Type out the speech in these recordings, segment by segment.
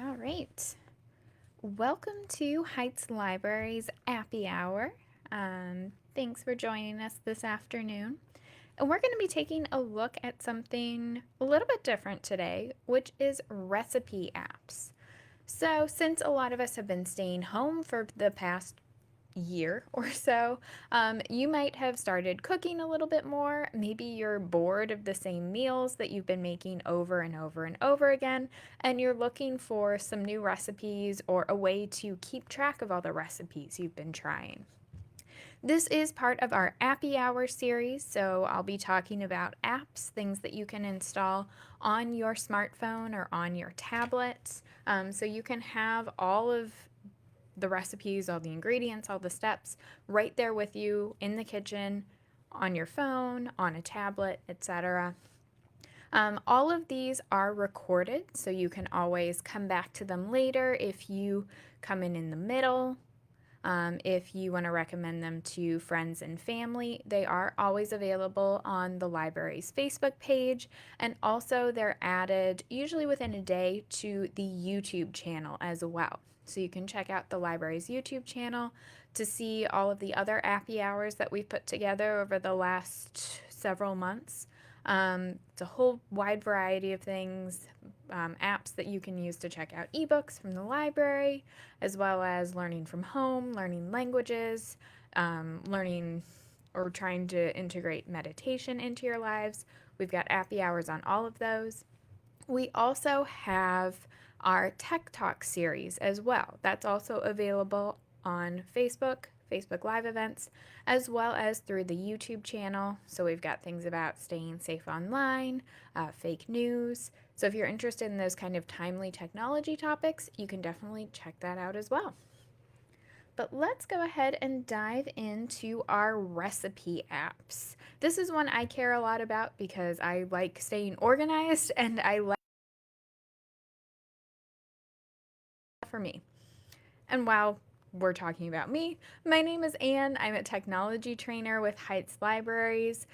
All right. Welcome to Heights Library's Appy Hour. Thanks for joining us this afternoon. And we're going to be taking a look at something a little bit different today, which is recipe apps. So, since a lot of us have been staying home for the past year or so, you might have started cooking a little bit more. Maybe you're bored of the same meals that you've been making over and over and over again, and you're looking for some new recipes or a way to keep track of all the recipes you've been trying. This is part of our Appy Hour series, so I'll be talking about apps, things that you can install on your smartphone or on your tablets, so you can have all of the recipes, all the ingredients, all the steps right there with you in the kitchen, on your phone, on a tablet, etc. All of these are recorded, so you can always come back to them later if you come in the middle. If you want to recommend them to friends and family, they are always available on the library's Facebook page, and also they're added usually within a day to the YouTube channel as well. So you can check out the library's YouTube channel to see all of the other Appy Hours that we've put together over the last several months. It's a whole wide variety of things, apps that you can use to check out ebooks from the library, as well as learning from home, learning languages, learning or trying to integrate meditation into your lives. We've got Appy Hours on all of those. We also have our Tech Talk series as well. That's also available on Facebook, Facebook Live events, as well as through the YouTube channel. So we've got things about staying safe online, fake news. So if you're interested in those kind of timely technology topics, you can definitely check that out as well. But let's go ahead and dive into our recipe apps. This is one I care a lot about because I like staying organized and I like for me. And while we're talking about me, my name is Anne. I'm a technology trainer with Heights Libraries.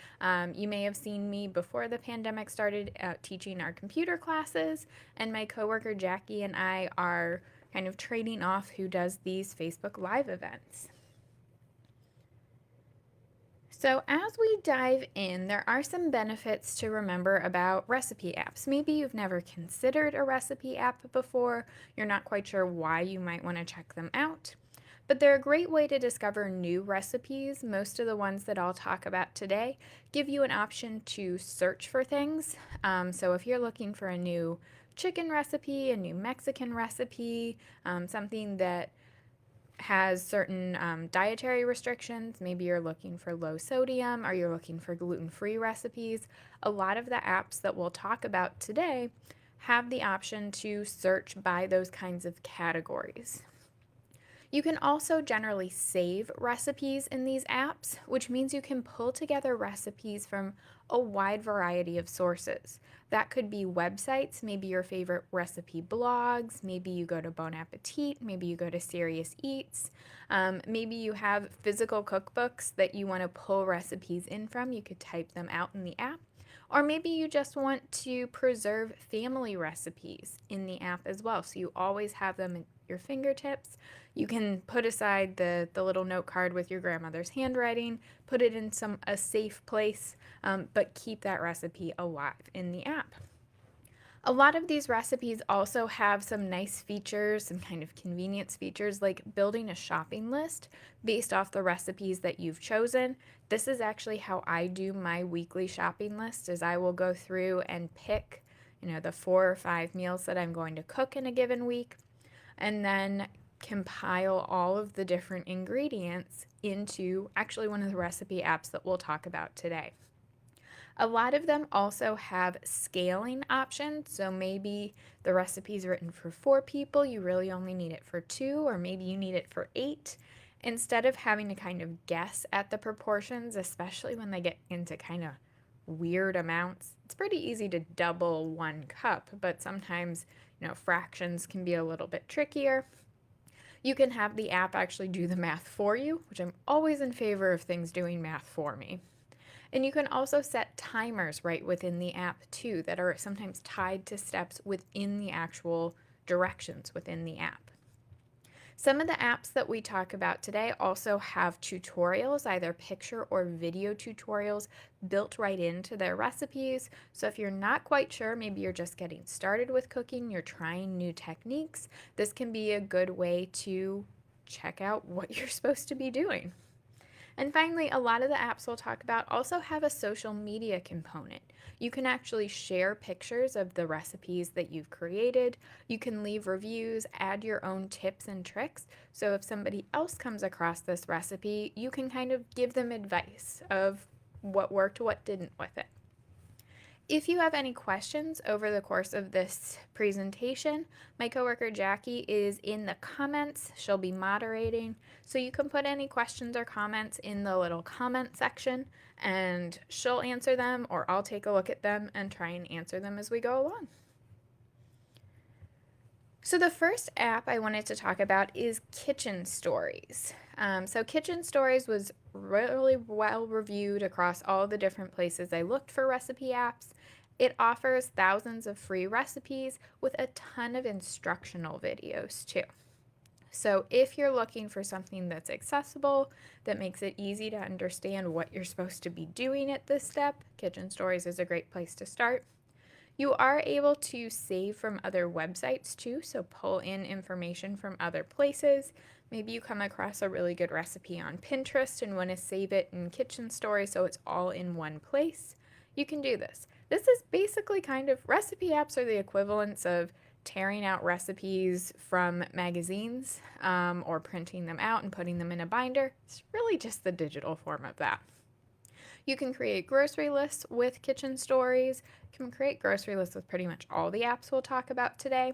You may have seen me before the pandemic started teaching our computer classes, and my coworker Jackie and I are kind of trading off who does these Facebook Live events. So as we dive in, there are some benefits to remember about recipe apps. Maybe you've never considered a recipe app before, you're not quite sure why you might want to check them out. But they're a great way to discover new recipes. Most of the ones that I'll talk about today give you an option to search for things. So if you're looking for a new chicken recipe, a new Mexican recipe, something that has certain dietary restrictions. Maybe you're looking for low sodium or you're looking for gluten-free recipes. A lot of the apps that we'll talk about today have the option to search by those kinds of categories. You can also generally save recipes in these apps, which means you can pull together recipes from a wide variety of sources. That could be websites, maybe your favorite recipe blogs, maybe you go to Bon Appetit, maybe you go to Serious Eats, maybe you have physical cookbooks that you want to pull recipes in from. You could type them out in the app. Or maybe you just want to preserve family recipes in the app as well, so you always have them at your fingertips. You can put aside the little note card with your grandmother's handwriting, put it in a safe place, but keep that recipe alive in the app. A lot of these recipes also have some nice features, some kind of convenience features, like building a shopping list based off the recipes that you've chosen. This is actually how I do my weekly shopping list, is I will go through and pick, the 4 or 5 meals that I'm going to cook in a given week, and then compile all of the different ingredients into actually one of the recipe apps that we'll talk about today. A lot of them also have scaling options, so maybe the recipe is written for 4 people, you really only need it for 2, or maybe you need it for 8. Instead of having to kind of guess at the proportions, especially when they get into kind of weird amounts, it's pretty easy to double 1 cup, but sometimes, fractions can be a little bit trickier. You can have the app actually do the math for you, which I'm always in favor of things doing math for me. And you can also set timers right within the app too that are sometimes tied to steps within the actual directions within the app. Some of the apps that we talk about today also have tutorials, either picture or video tutorials, built right into their recipes. So if you're not quite sure, maybe you're just getting started with cooking, you're trying new techniques, this can be a good way to check out what you're supposed to be doing. And finally, a lot of the apps we'll talk about also have a social media component. You can actually share pictures of the recipes that you've created. You can leave reviews, add your own tips and tricks. So if somebody else comes across this recipe, you can kind of give them advice of what worked, what didn't with it. If you have any questions over the course of this presentation, my coworker Jackie is in the comments. She'll be moderating, so you can put any questions or comments in the little comment section and she'll answer them, or I'll take a look at them and try and answer them as we go along. So the first app I wanted to talk about is Kitchen Stories. So Kitchen Stories was really well reviewed across all the different places I looked for recipe apps. It offers thousands of free recipes with a ton of instructional videos too. So if you're looking for something that's accessible, that makes it easy to understand what you're supposed to be doing at this step, Kitchen Stories is a great place to start. You are able to save from other websites too, so pull in information from other places. Maybe you come across a really good recipe on Pinterest and want to save it in Kitchen Stories so it's all in one place. You can do this. This is basically kind of, recipe apps are the equivalents of tearing out recipes from magazines or printing them out and putting them in a binder. It's really just the digital form of that. You can create grocery lists with Kitchen Stories. You can create grocery lists with pretty much all the apps we'll talk about today.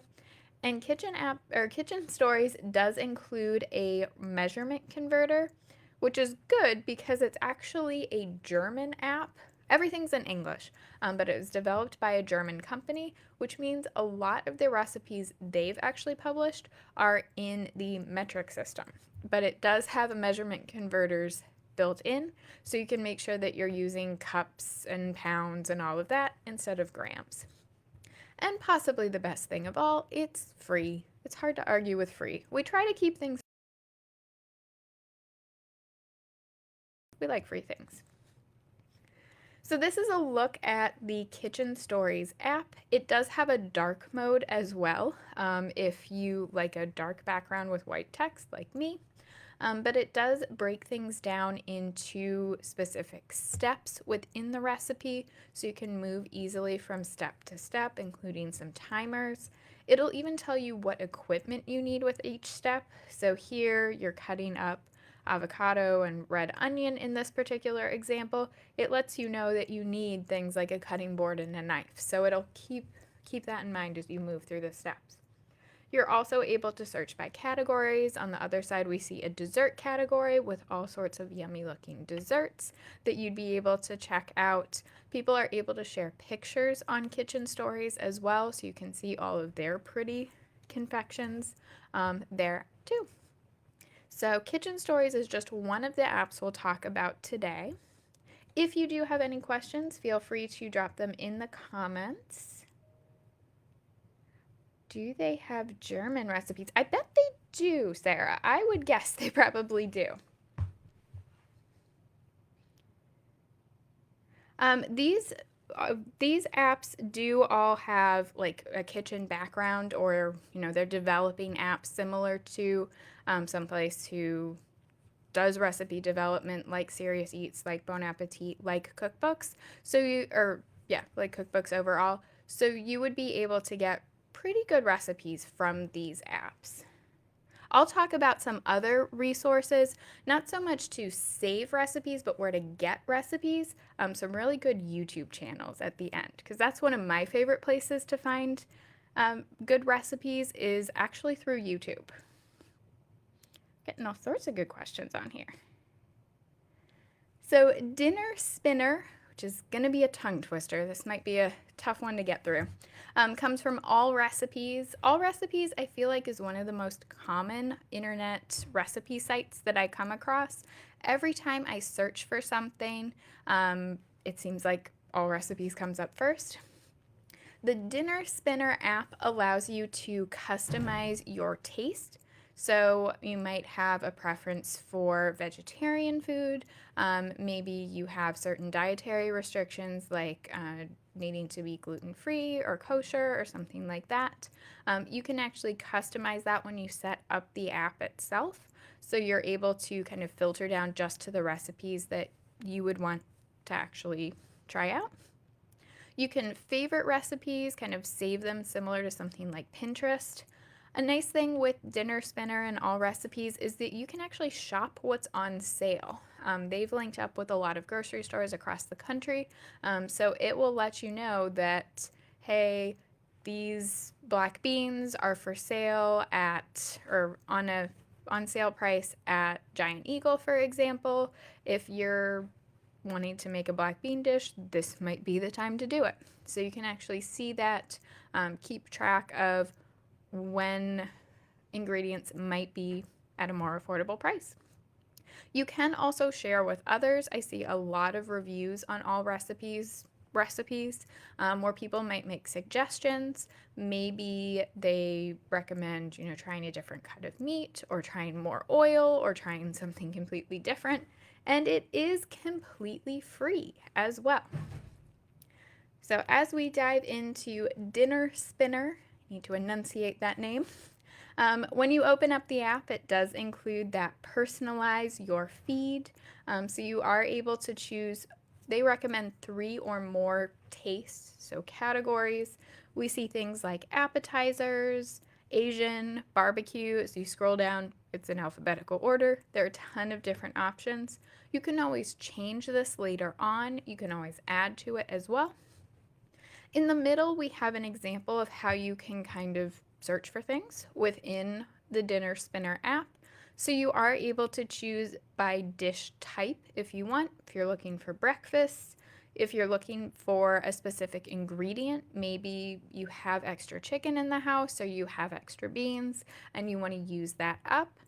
And Kitchen Stories does include a measurement converter, which is good because it's actually a German app. Everything's in English, but it was developed by a German company, which means a lot of the recipes they've actually published are in the metric system. But it does have measurement converters built in, so you can make sure that you're using cups and pounds and all of that instead of grams. And possibly the best thing of all, it's free. It's hard to argue with free. We try to keep things, we like free things. So this is a look at the Kitchen Stories app. It does have a dark mode as well, if you like a dark background with white text like me. But it does break things down into specific steps within the recipe, so you can move easily from step to step, including some timers. It'll even tell you what equipment you need with each step. So here you're cutting up avocado and red onion in this particular example. It lets you know that you need things like a cutting board and a knife. So it'll keep that in mind as you move through the steps. You're also able to search by categories. On the other side, we see a dessert category with all sorts of yummy looking desserts that you'd be able to check out. People are able to share pictures on Kitchen Stories as well, so you can see all of their pretty confections there too. So Kitchen Stories is just one of the apps we'll talk about today. If you do have any questions, feel free to drop them in the comments. Do they have German recipes? I bet they do, Sarah. I would guess they probably do. These apps do all have like a kitchen background, or they're developing apps similar to someplace who does recipe development, like Serious Eats, like Bon Appetit, like cookbooks. Like cookbooks overall. So you would be able to get pretty good recipes from these apps. I'll talk about some other resources, not so much to save recipes, but where to get recipes, some really good YouTube channels at the end, because that's one of my favorite places to find good recipes is actually through YouTube. Getting all sorts of good questions on here. So Dinner Spinner, which is going to be a tongue twister, this might be a tough one to get through, comes from All Recipes. All Recipes, I feel like, is one of the most common internet recipe sites that I come across. Every time I search for something, it seems like All Recipes comes up first. The Dinner Spinner app allows you to customize your taste. So you might have a preference for vegetarian food. Maybe you have certain dietary restrictions like needing to be gluten-free or kosher or something like that. You can actually customize that when you set up the app itself. So you're able to kind of filter down just to the recipes that you would want to actually try out. You can favorite recipes, kind of save them similar to something like Pinterest. A nice thing with Dinner Spinner and all recipes is that you can actually shop what's on sale. They've linked up with a lot of grocery stores across the country, so it will let you know that, hey, these black beans are for sale at, or on sale price at Giant Eagle, for example. If you're wanting to make a black bean dish, this might be the time to do it. So you can actually see that, keep track of when ingredients might be at a more affordable price. You can also share with others. I see a lot of reviews on all recipes where people might make suggestions. Maybe they recommend, trying a different cut of meat or trying more oil or trying something completely different. And it is completely free as well. So as we dive into Dinner Spinner, I need to enunciate that name. When you open up the app, it does include that personalize your feed. So you are able to choose, they recommend 3 or more tastes, so categories. We see things like appetizers, Asian, barbecue. As you scroll down, it's in alphabetical order. There are a ton of different options. You can always change this later on. You can always add to it as well. In the middle, we have an example of how you can kind of search for things within the Dinner Spinner app. So you are able to choose by dish type if you want. If you're looking for breakfast, if you're looking for a specific ingredient, maybe you have extra chicken in the house or you have extra beans and you want to use that up.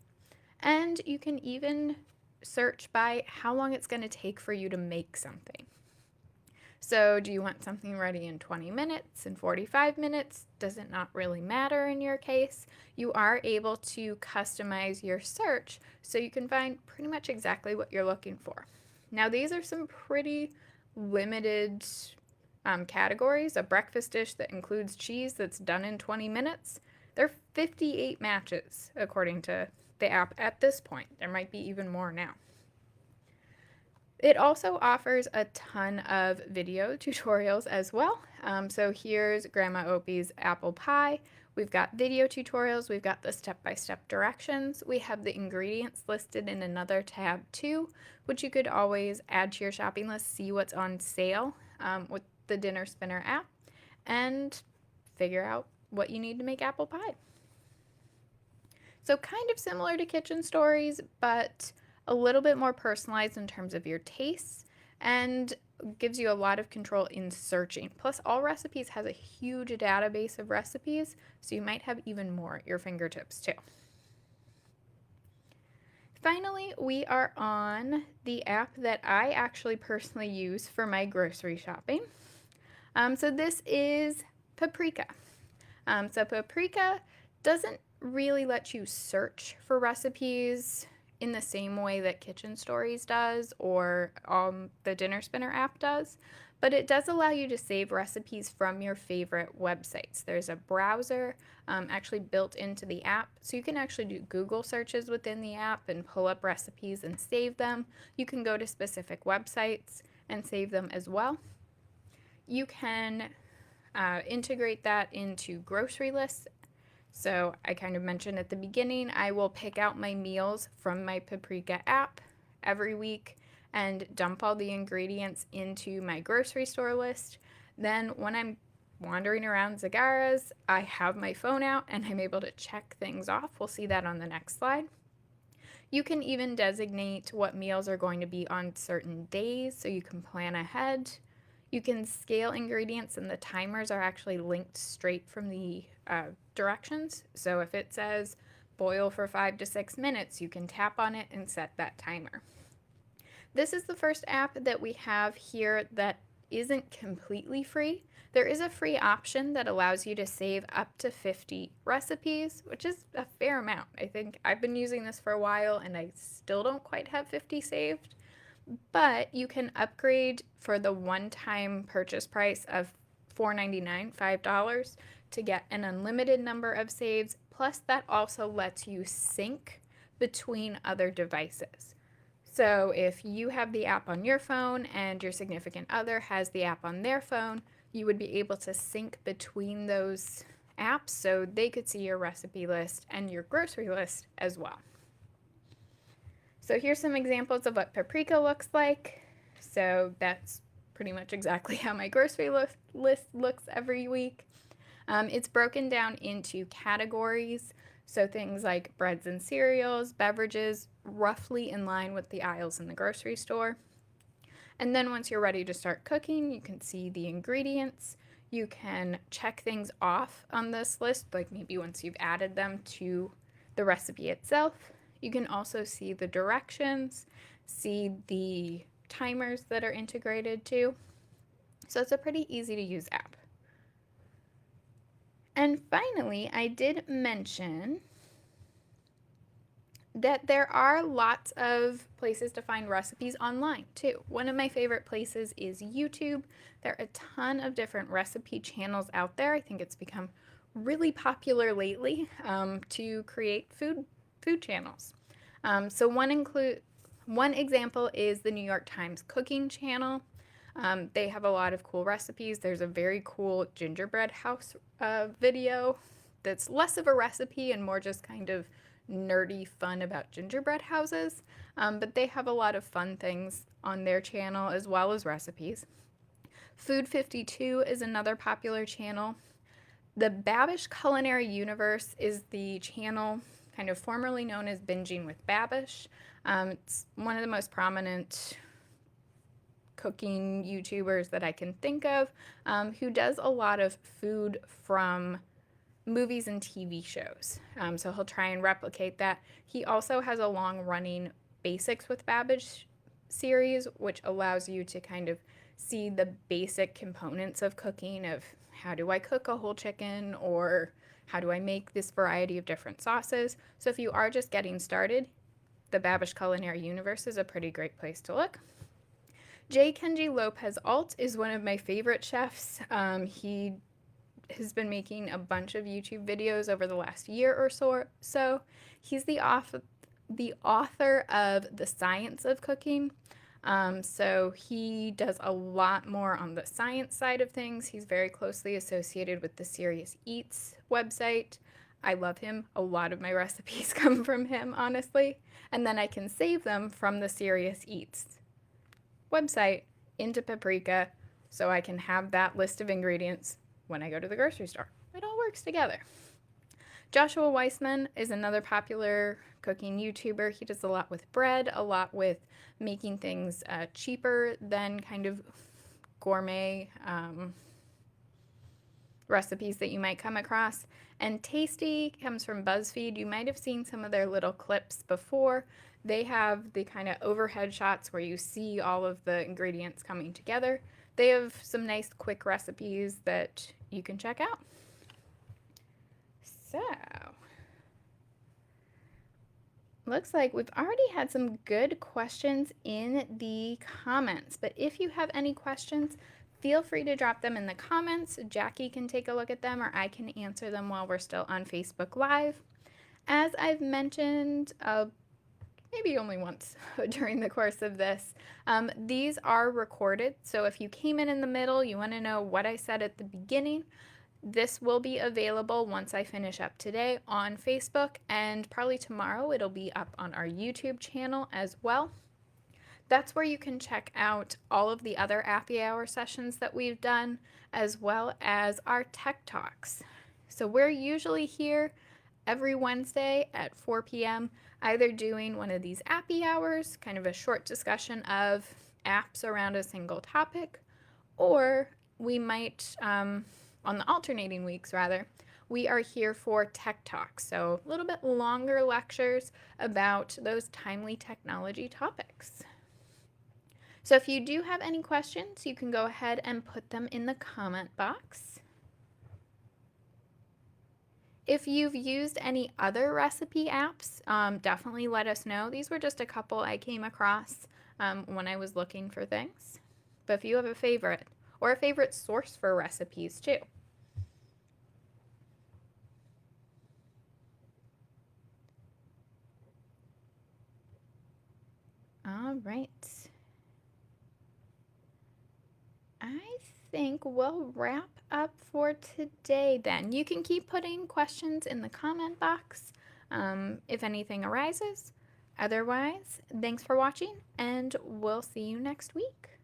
And you can even search by how long it's going to take for you to make something. So do you want something ready in 20 minutes, in 45 minutes? Does it not really matter in your case? You are able to customize your search so you can find pretty much exactly what you're looking for. Now these are some pretty limited categories. A breakfast dish that includes cheese that's done in 20 minutes. There are 58 matches according to the app at this point. There might be even more now. It also offers a ton of video tutorials as well. So here's Grandma Opie's apple pie. We've got video tutorials. We've got the step-by-step directions. We have the ingredients listed in another tab too, which you could always add to your shopping list, see what's on sale with the Dinner Spinner app, and figure out what you need to make apple pie. So kind of similar to Kitchen Stories, but a little bit more personalized in terms of your tastes and gives you a lot of control in searching. Plus, All Recipes has a huge database of recipes, so you might have even more at your fingertips too. Finally, we are on the app that I actually personally use for my grocery shopping. So this is Paprika. So Paprika doesn't really let you search for recipes in the same way that Kitchen Stories does or the Dinner Spinner app does, but it does allow you to save recipes from your favorite websites. There's a browser actually built into the app, so you can actually do Google searches within the app and pull up recipes and save them. You can go to specific websites and save them as well. You can integrate that into grocery lists. So I kind of mentioned at the beginning, I will pick out my meals from my Paprika app every week and dump all the ingredients into my grocery store list. Then when I'm wandering around Zagaras, I have my phone out and I'm able to check things off. We'll see that on the next slide. You can even designate what meals are going to be on certain days so you can plan ahead. You can scale ingredients and the timers are actually linked straight from the directions. So if it says boil for 5 to 6 minutes, you can tap on it and set that timer. This is the first app that we have here that isn't completely free. There is a free option that allows you to save up to 50 recipes, which is a fair amount. I think I've been using this for a while and I still don't quite have 50 saved, but you can upgrade for the one-time purchase price of $4.99, $5, to get an unlimited number of saves. Plus, that also lets you sync between other devices. So if you have the app on your phone and your significant other has the app on their phone, you would be able to sync between those apps so they could see your recipe list and your grocery list as well. So here's some examples of what Paprika looks like. So that's pretty much exactly how my grocery list looks every week. It's broken down into categories, so things like breads and cereals, beverages, roughly in line with the aisles in the grocery store. And then once you're ready to start cooking, you can see the ingredients. You can check things off on this list, like maybe once you've added them to the recipe itself. You can also see the directions, see the timers that are integrated too. So it's a pretty easy to use app. And finally, I did mention that there are lots of places to find recipes online too. One of my favorite places is YouTube. There are a ton of different recipe channels out there. I think it's become really popular lately to create food channels. So one example is the New York Times cooking channel. They have a lot of cool recipes. There's a very cool gingerbread house video that's less of a recipe and more just kind of nerdy fun about gingerbread houses, but they have a lot of fun things on their channel as well as recipes. Food 52 is another popular channel. The Babish Culinary Universe is the channel kind of formerly known as Binging with Babish. It's one of the most prominent cooking YouTubers that I can think of, who does a lot of food from movies and TV shows. So he'll try and replicate that. He also has a long-running Basics with Babish series, which allows you to kind of see the basic components of cooking, of how do I cook a whole chicken, or how do I make this variety of different sauces. So if you are just getting started, the Babish Culinary Universe is a pretty great place to look. J. Kenji Lopez Alt is one of my favorite chefs. He has been making a bunch of YouTube videos over the last year or so. He's the author of The Science of Cooking. So he does a lot more on the science side of things. He's very closely associated with the Serious Eats website. I love him. A lot of my recipes come from him, honestly. And then I can save them from the Serious Eats website into Paprika so I can have that list of ingredients when I go to the grocery store. It all works together. Joshua Weissman is another popular cooking YouTuber. He does a lot with bread, a lot with making things cheaper than kind of gourmet recipes that you might come across. And Tasty comes from BuzzFeed. You might have seen some of their little clips before. They have the kind of overhead shots where you see all of the ingredients coming together. They have some nice quick recipes that you can check out. So, looks like we've already had some good questions in the comments, but if you have any questions, feel free to drop them in the comments. Jackie can take a look at them, or I can answer them while we're still on Facebook Live. As I've mentioned, maybe only once during the course of this, these are recorded, so if you came in the middle, you want to know what I said at the beginning, this will be available once I finish up today on Facebook, and probably tomorrow it'll be up on our YouTube channel as well. That's where you can check out all of the other Appy Hour sessions that we've done, as well as our Tech Talks. So we're usually here every Wednesday at 4 p.m., either doing one of these Appy Hours, kind of a short discussion of apps around a single topic, or we might, on the alternating weeks rather, we are here for Tech Talks, so a little bit longer lectures about those timely technology topics. So if you do have any questions, you can go ahead and put them in the comment box. If you've used any other recipe apps, definitely let us know. These were just a couple I came across when I was looking for things. But if you have a favorite, or a favorite source for recipes too. All right. I think we'll wrap up for today then. You can keep putting questions in the comment box if anything arises. Otherwise, thanks for watching, and we'll see you next week.